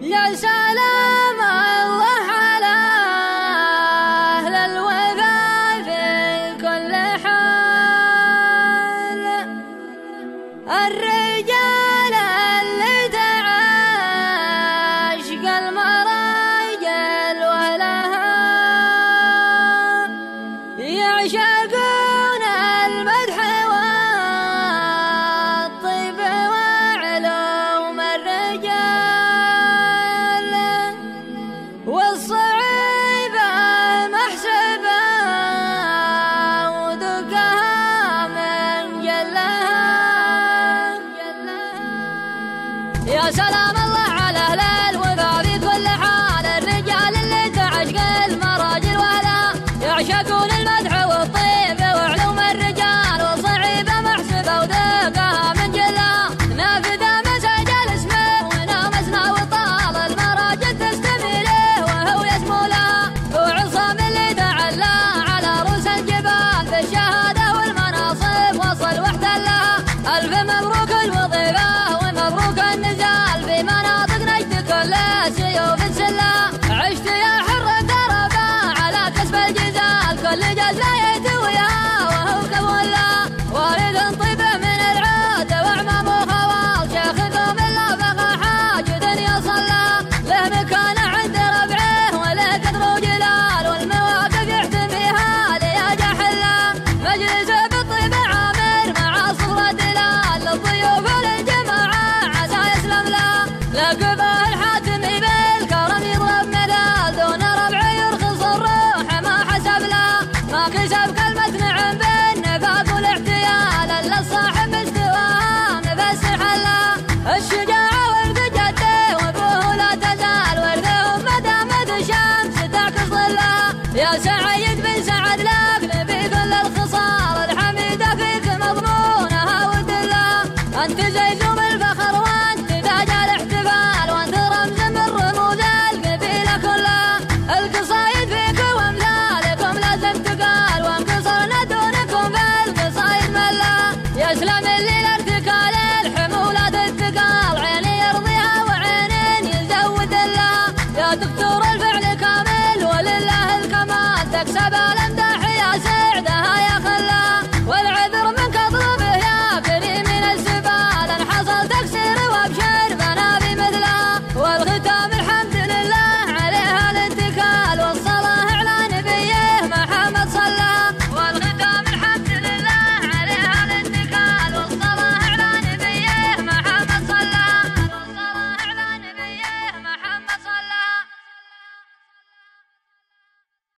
يا سلام الله على أهل الوفا في كل حال، الرجال اللي تعاشق المراجل ولها يعشقون المدح والطيب وعلوم الرجال، والصعيبة محسبة ودقها من جلها. يا سلام الله على أهل الوفا في كل حال، الرجال اللي تعشق المراجل ولا يعشقون المدح والطيب وعلوم الرجال، والصعيبة محسبة ودقها من جلها. نافذة مسجل اسمه ونامسنا وطال المراجل تستمي له وهو يسمو لها، وعصام اللي تعلى على رؤوس الجبال بالشهادة والمناصب وصل واحتلها. ألف مبروك الوظيفة ومبروك النزال في مناطق نجد كل السيوف السلة. عشت يا حر الدربة على كسب الجزال، كل جزلة يتويها وهو كبولا. والد طيبة من العود وعمام وخوال، شيخكم إلا بقى حاجد يصلى له مكانة عند ربعه وله قدر وجلال، والمواقف يحتميها لياجة حلا. مجلسه بالطيب عامر مع صورة دلال، للضيوف وللجماعة عسى يسلم له.